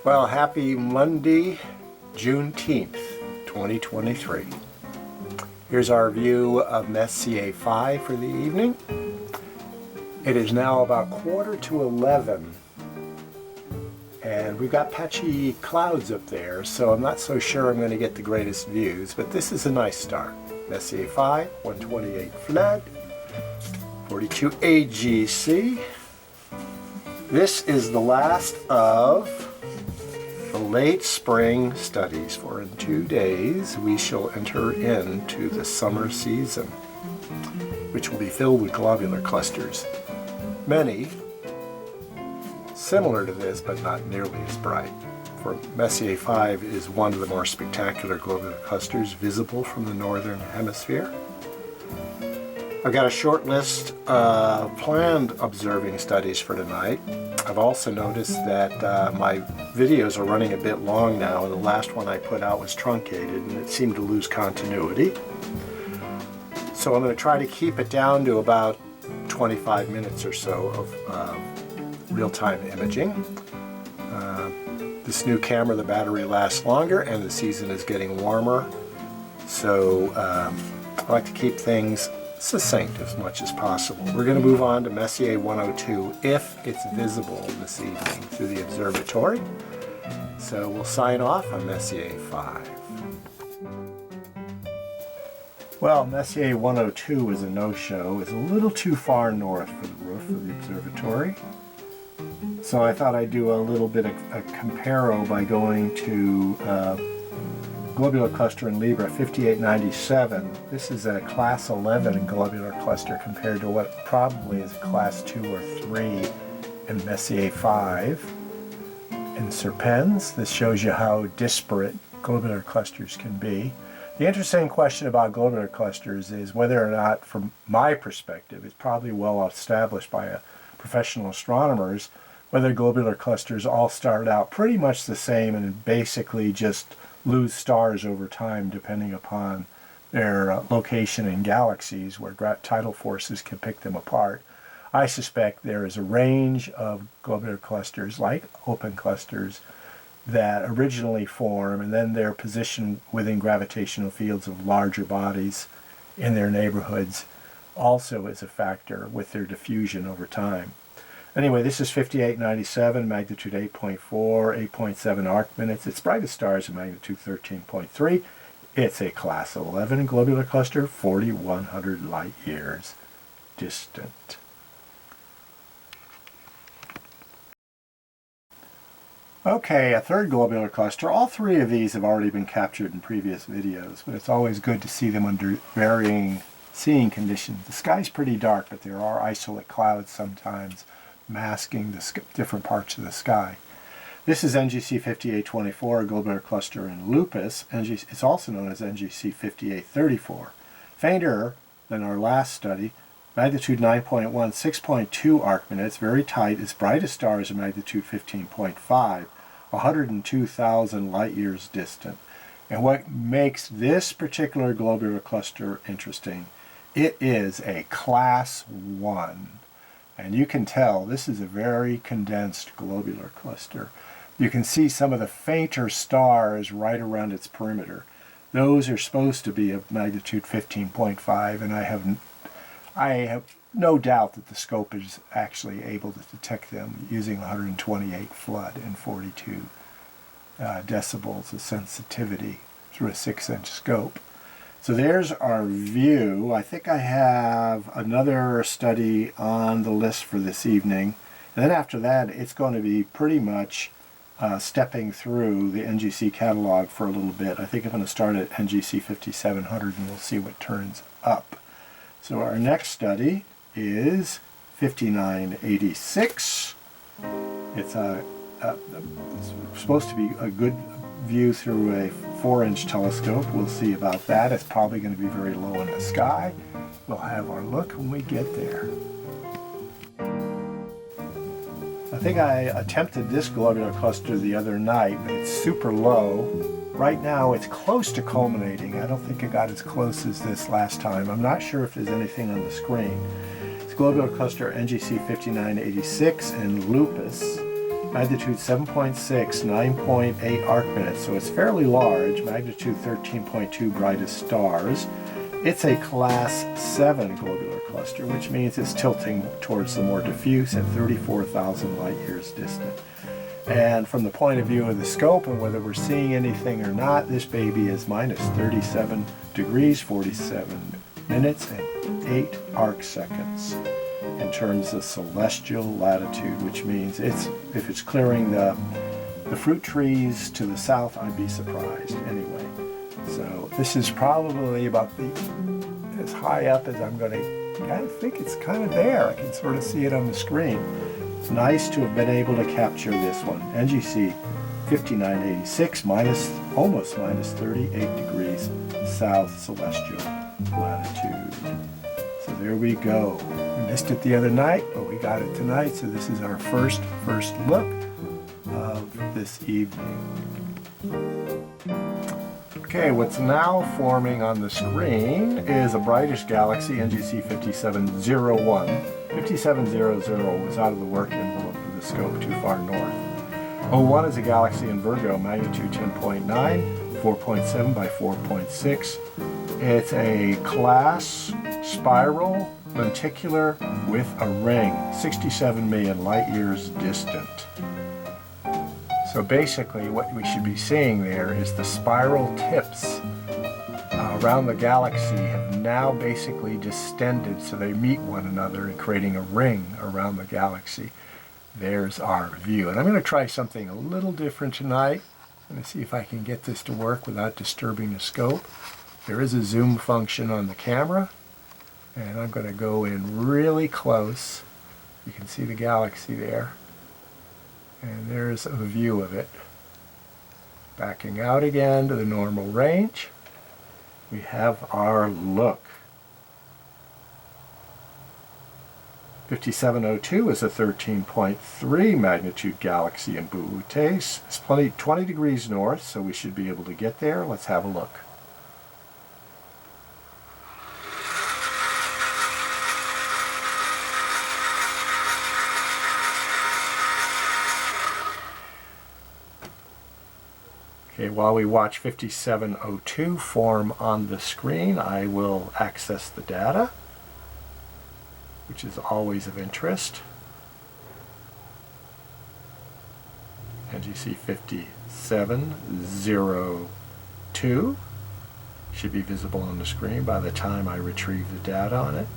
Well, happy Monday, Juneteenth, 2023. Here's our view of Messier 5 for the evening. It is now about 11:15, and we've got patchy clouds up there, so I'm not so sure I'm going to get the greatest views, but this is a nice start. Messier 5, 128 flood, 42 AGC. This is the last of the late spring studies, for in 2 days we shall enter into the summer season, which will be filled with globular clusters. Many similar to this, but not nearly as bright. For Messier 5 is one of the more spectacular globular clusters visible from the northern hemisphere. I've got a short list of planned observing studies for tonight. I've also noticed that my videos are running a bit long now, and the last one I put out was truncated and it seemed to lose continuity. So I'm going to try to keep it down to about 25 minutes or so of real-time imaging. This new camera, the battery lasts longer and the season is getting warmer, so I like to keep things succinct as much as possible. We're going to move on to Messier 102 if it's visible this evening through the observatory. So we'll sign off on Messier 5. Well, Messier 102 is a no-show. It's a little too far north for the roof of the observatory. So I thought I'd do a little bit of a comparo by going to globular cluster in Libra 5897. This is a class 11 globular cluster compared to what probably is a class 2 or 3 in Messier 5. In Serpens, this shows you how disparate globular clusters can be. The interesting question about globular clusters is whether or not, from my perspective, it's probably well established by professional astronomers, whether globular clusters all start out pretty much the same and basically just lose stars over time depending upon their location in galaxies where tidal forces can pick them apart. I suspect there is a range of globular clusters, like open clusters, that originally form and then they're positioned within gravitational fields of larger bodies in their neighborhoods also is a factor with their diffusion over time. Anyway, this is 5897, magnitude 8.4, 8.7 arc minutes. Its brightest star is a magnitude 13.3. It's a class 11 globular cluster, 4,100 light years distant. Okay, a third globular cluster. All three of these have already been captured in previous videos, but it's always good to see them under varying seeing conditions. The sky's pretty dark, but there are isolate clouds sometimes masking the different parts of the sky. This is NGC 5824, a globular cluster in Lupus. It's also known as NGC 5834. Fainter than our last study, magnitude 9.1, 6.2 arc minutes, very tight. Its brightest star is a magnitude 15.5, 102,000 light years distant. And what makes this particular globular cluster interesting, it is a class 1. And you can tell this is a very condensed globular cluster. You can see some of the fainter stars right around its perimeter. Those are supposed to be of magnitude 15.5, and I have no doubt that the scope is actually able to detect them using 128 flood and 42 decibels of sensitivity through a 6-inch scope. So there's our view. I think I have another study on the list for this evening. And then after that, it's going to be pretty much stepping through the NGC catalog for a little bit. I think I'm going to start at NGC 5700 and we'll see what turns up. So our next study is 5986. It's supposed to be a good view through a 4-inch telescope. We'll see about that. It's probably going to be very low in the sky. We'll have our look when we get there. I think I attempted this globular cluster the other night, but it's super low. Right now it's close to culminating. I don't think it got as close as this last time. I'm not sure if there's anything on the screen. It's globular cluster NGC 5986 in Lupus. Magnitude 7.6, 9.8 arc minutes, so it's fairly large. Magnitude 13.2 brightest stars. It's a class 7 globular cluster, which means it's tilting towards the more diffuse at 34,000 light years distant. And from the point of view of the scope and whether we're seeing anything or not, this baby is minus 37 degrees, 47 minutes, and 8 arc seconds in terms of celestial latitude, which means if it's clearing the fruit trees to the south, I'd be surprised anyway. So this is probably about as high up as I'm going to. I think it's kind of there. I can sort of see it on the screen. It's nice to have been able to capture this one. NGC 5986, almost minus 38 degrees south celestial latitude. So there we go. We missed it the other night, but we got it tonight. So this is our first look of this evening. Okay, what's now forming on the screen is a brightish galaxy, NGC 5701. 5700 was out of the work envelope of the scope too far north. 01 is a galaxy in Virgo, magnitude 10.9, 4.7 by 4.6. It's a class spiral lenticular with a ring, 67 million light years distant. So basically what we should be seeing there is the spiral tips around the galaxy have now basically distended so they meet one another and creating a ring around the galaxy. There's our view. And I'm going to try something a little different tonight. I'm going to see if I can get this to work without disturbing the scope. There is a zoom function on the camera, and I'm going to go in really close. You can see the galaxy there. And there's a view of it. Backing out again to the normal range, we have our look. 5702 is a 13.3 magnitude galaxy in Boötes. It's 20 degrees north, so we should be able to get there. Let's have a look. Okay, while we watch 5702 form on the screen, I will access the data, which is always of interest. NGC 5702 should be visible on the screen by the time I retrieve the data on it.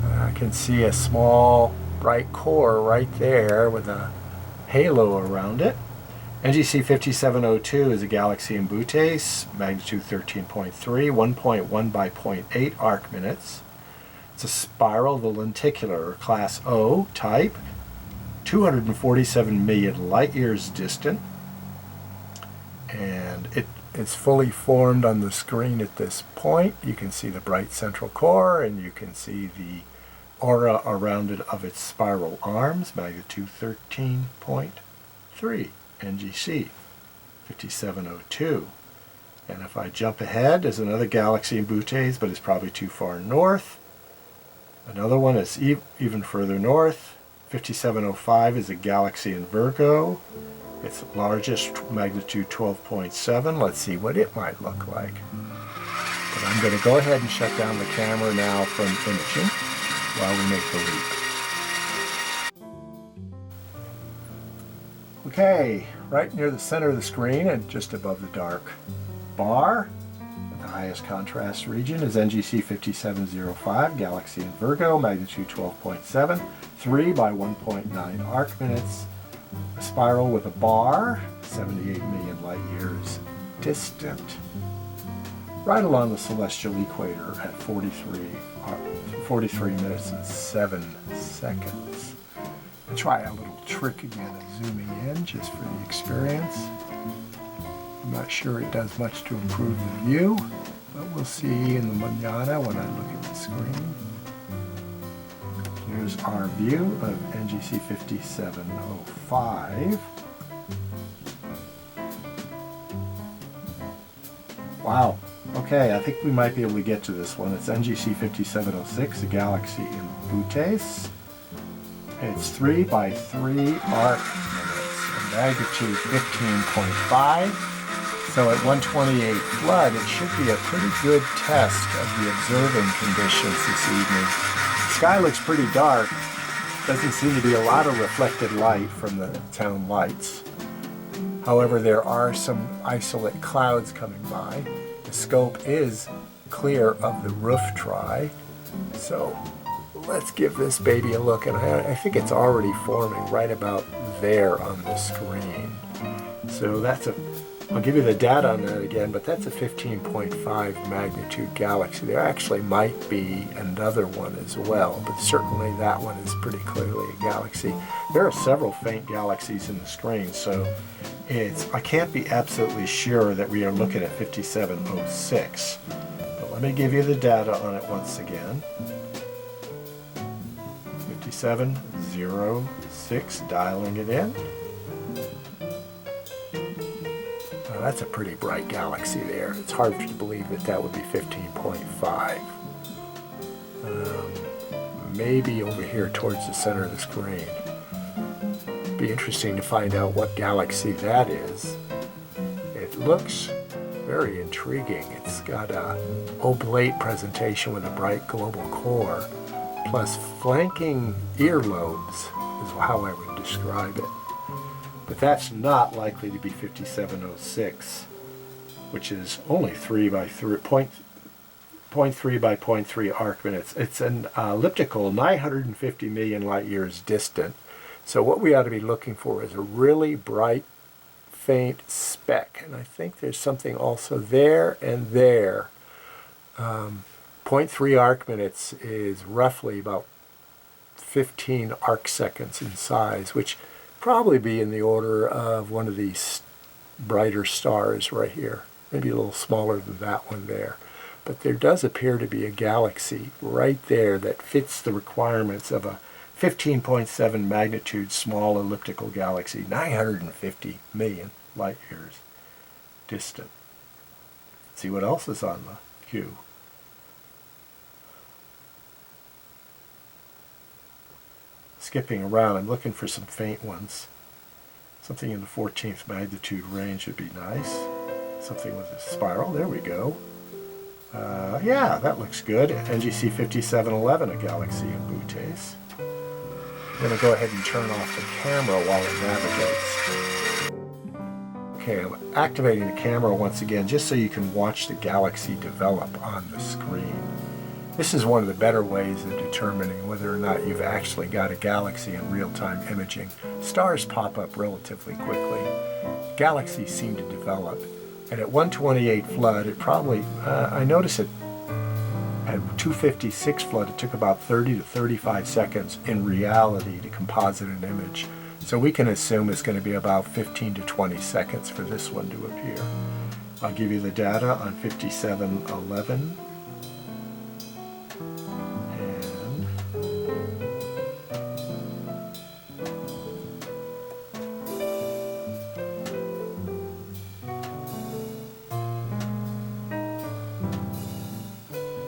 I can see a small bright core right there with a halo around it. NGC 5702 is a galaxy in Boötes, magnitude 13.3, 1.1 by 0.8 arc minutes. It's a spiral of the lenticular, or class O type, 247 million light years distant. And it's fully formed on the screen at this point. You can see the bright central core, and you can see the aura around it of its spiral arms, magnitude 13.3. NGC 5702. And if I jump ahead, there's another galaxy in Boötes, but it's probably too far north. Another one is even further north. 5705 is a galaxy in Virgo. Its largest, magnitude 12.7. Let's see what it might look like. But I'm going to go ahead and shut down the camera now from imaging while we make the leap. Okay, right near the center of the screen and just above the dark bar, the highest contrast region is NGC 5705, galaxy in Virgo, magnitude 12.7, 3 by 1.9 arc minutes, a spiral with a bar, 78 million light years distant, right along the celestial equator at 43 minutes and 7 seconds. I'll try a little trick again of zooming in just for the experience. I'm not sure it does much to improve the view, but we'll see in the mañana when I look at the screen. Here's our view of NGC 5705. Wow. Okay, I think we might be able to get to this one. It's NGC 5706, a galaxy in Boötes. It's 3 by 3 arc minutes, and magnitude 15.5. So at 128 flood, it should be a pretty good test of the observing conditions this evening. The sky looks pretty dark. Doesn't seem to be a lot of reflected light from the town lights. However, there are some isolate clouds coming by. The scope is clear of the roof try. So let's give this baby a look, and I think it's already forming right about there on the screen. So I'll give you the data on that again, but that's a 15.5 magnitude galaxy. There actually might be another one as well, but certainly that one is pretty clearly a galaxy. There are several faint galaxies in the screen, so I can't be absolutely sure that we are looking at 5706. But let me give you the data on it once again. 5706, dialing it in. That's a pretty bright galaxy there. It's hard to believe that that would be 15.5. Maybe over here towards the center of the screen. Be interesting to find out what galaxy that is. It looks very intriguing. It's got a oblate presentation with a bright global core, plus flanking earlobes is how I would describe it. But that's not likely to be 5706, which is only 0.3 by 0.3 arc minutes. It's an elliptical 950 million light years distant. So what we ought to be looking for is a really bright, faint speck. And I think there's something also there and there. 0.3 arc minutes is roughly about 15 arc seconds in size, which probably be in the order of one of these brighter stars right here. Maybe a little smaller than that one there. But there does appear to be a galaxy right there that fits the requirements of a 15.7 magnitude small elliptical galaxy, 950 million light years distant. Let's see what else is on the queue. Skipping around, I'm looking for some faint ones. Something in the 14th magnitude range would be nice. Something with a spiral, there we go. Yeah, that looks good. NGC 5711, a galaxy in Bootes. I'm going to go ahead and turn off the camera while it navigates. Okay, I'm activating the camera once again just so you can watch the galaxy develop on the screen. This is one of the better ways of determining whether or not you've actually got a galaxy in real-time imaging. Stars pop up relatively quickly. Galaxies seem to develop. And at 128 flood, it probably, I noticed it at 256 flood, it took about 30 to 35 seconds in reality to composite an image. So we can assume it's going to be about 15 to 20 seconds for this one to appear. I'll give you the data on 5711.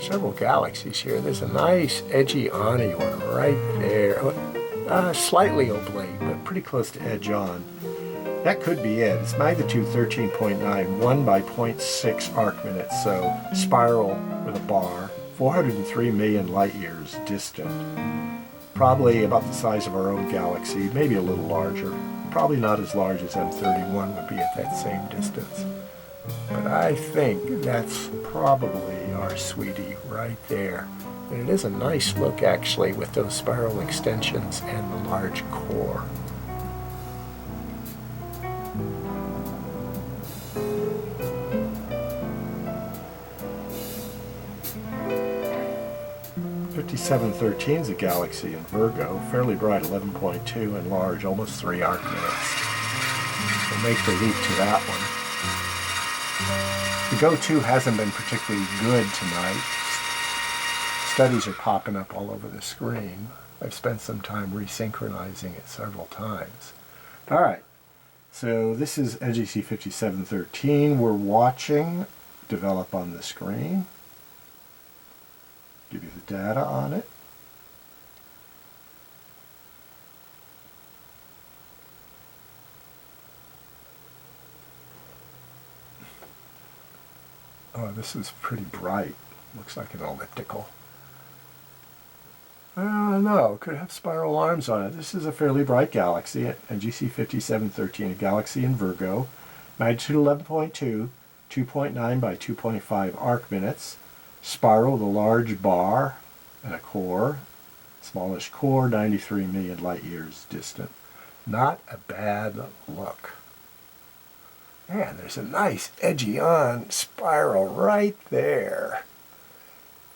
Several galaxies here. There's a nice edgy on-y one right there. Slightly oblate, but pretty close to edge on. That could be it. It's magnitude 13.9, 1 by 0.6 arc minutes, so spiral with a bar, 403 million light years distant. Probably about the size of our own galaxy, maybe a little larger. Probably not as large as M31 would be at that same distance. But I think that's probably our sweetie right there. And it is a nice look actually with those spiral extensions and the large core. (5713) is a galaxy in Virgo, fairly bright, 11.2, and large, almost 3 arc minutes. We'll make the leap to that one. The go-to hasn't been particularly good tonight. Studies are popping up all over the screen. I've spent some time resynchronizing it several times. All right, so this is NGC 5713. We're watching develop on the screen. Give you the data on it. Oh, this is pretty bright. Looks like an elliptical. No, it could have spiral arms on it. This is a fairly bright galaxy, NGC 5713, a galaxy in Virgo, magnitude 11.2, 2.9 by 2.5 arc minutes, spiral with a large bar and a core, smallish core, 93 million light years distant. Not a bad look. Man, there's a nice edgy on spiral right there.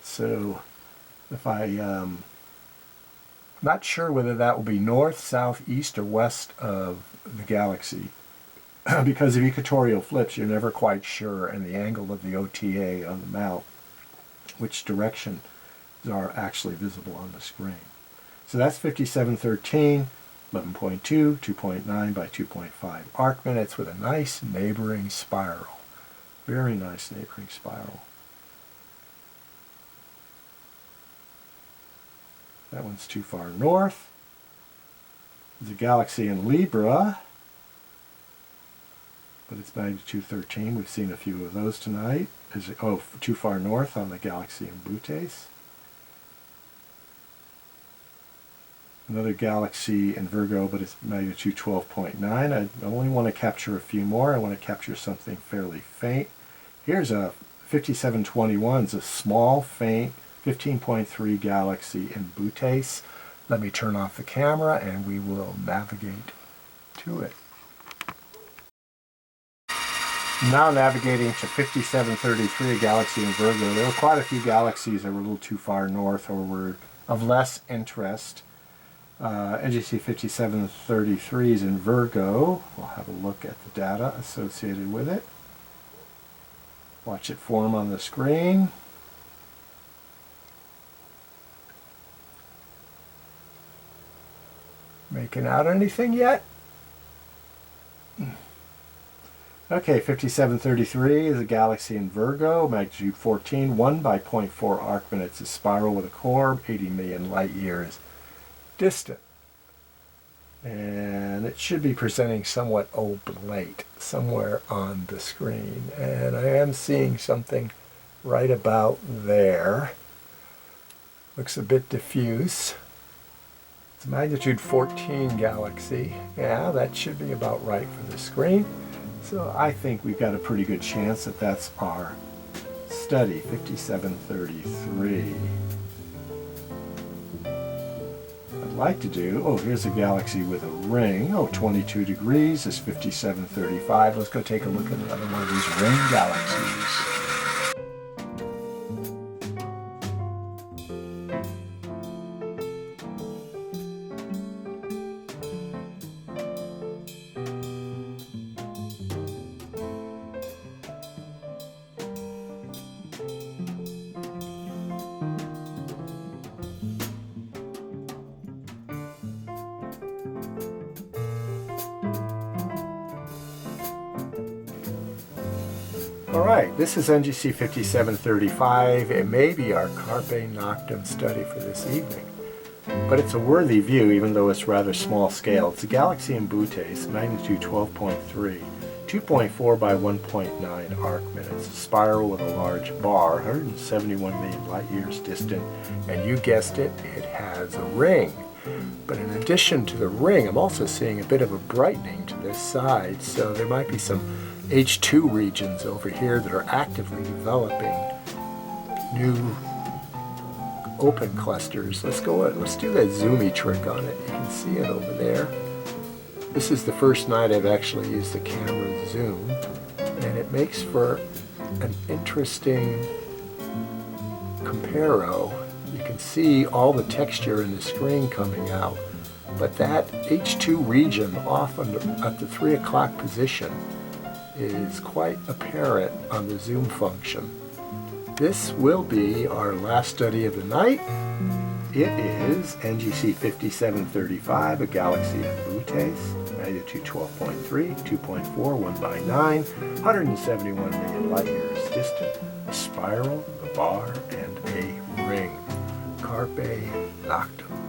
So if not sure whether that will be north, south, east, or west of the galaxy. Because of equatorial flips, you're never quite sure, and the angle of the OTA on the map, which direction are actually visible on the screen. So that's 5713, 11.2, 2.9 by 2.5 arc minutes with a nice neighboring spiral. Very nice neighboring spiral. That one's too far north. There's a galaxy in Libra, but it's magnitude 13. We've seen a few of those tonight. Too far north on the galaxy in Butes. Another galaxy in Virgo, but it's magnitude 12.9. I only want to capture a few more. I want to capture something fairly faint. Here's a 5721. It's a small, faint 15.3 galaxy in Butes. Let me turn off the camera and we will navigate to it. Now navigating to 5733, a galaxy in Virgo. There were quite a few galaxies that were a little too far north or were of less interest. NGC 5733 is in Virgo. We'll have a look at the data associated with it. Watch it form on the screen. Making out anything yet? Okay, 5733 is a galaxy in Virgo, magnitude 14, 1 by 0.4 arc minutes, a spiral with a core, 80 million light years distant. And it should be presenting somewhat oblate somewhere on the screen. And I am seeing something right about there. Looks a bit diffuse. It's a magnitude 14 galaxy. Yeah, that should be about right for the screen. So I think we've got a pretty good chance that that's our study, 5733. I'd like to do, here's a galaxy with a ring. 22 degrees is 5735. Let's go take a look at another one of these ring galaxies. Alright, this is NGC 5735. It may be our Carpe Noctem study for this evening. But it's a worthy view, even though it's rather small scale. It's a galaxy in Butes, magnitude 12.3, 2.4 by 1.9 arc minutes, a spiral with a large bar, 171 million light years distant, and you guessed it, it has a ring. But in addition to the ring, I'm also seeing a bit of a brightening to this side, so there might be some H2 regions over here that are actively developing new open clusters. Let's do that zoomy trick on it. You can see it over there. This is the first night I've actually used the camera zoom, and it makes for an interesting comparo. You can see all the texture in the screen coming out, but that H2 region off at the 3 o'clock position is quite apparent on the zoom function. This will be our last study of the night. It is NGC 5735, a galaxy in Butes, magnitude 12.3, 2.4, 1 by 9, 171 million light years distant, a spiral, a bar, and a ring. Carpe Noctem.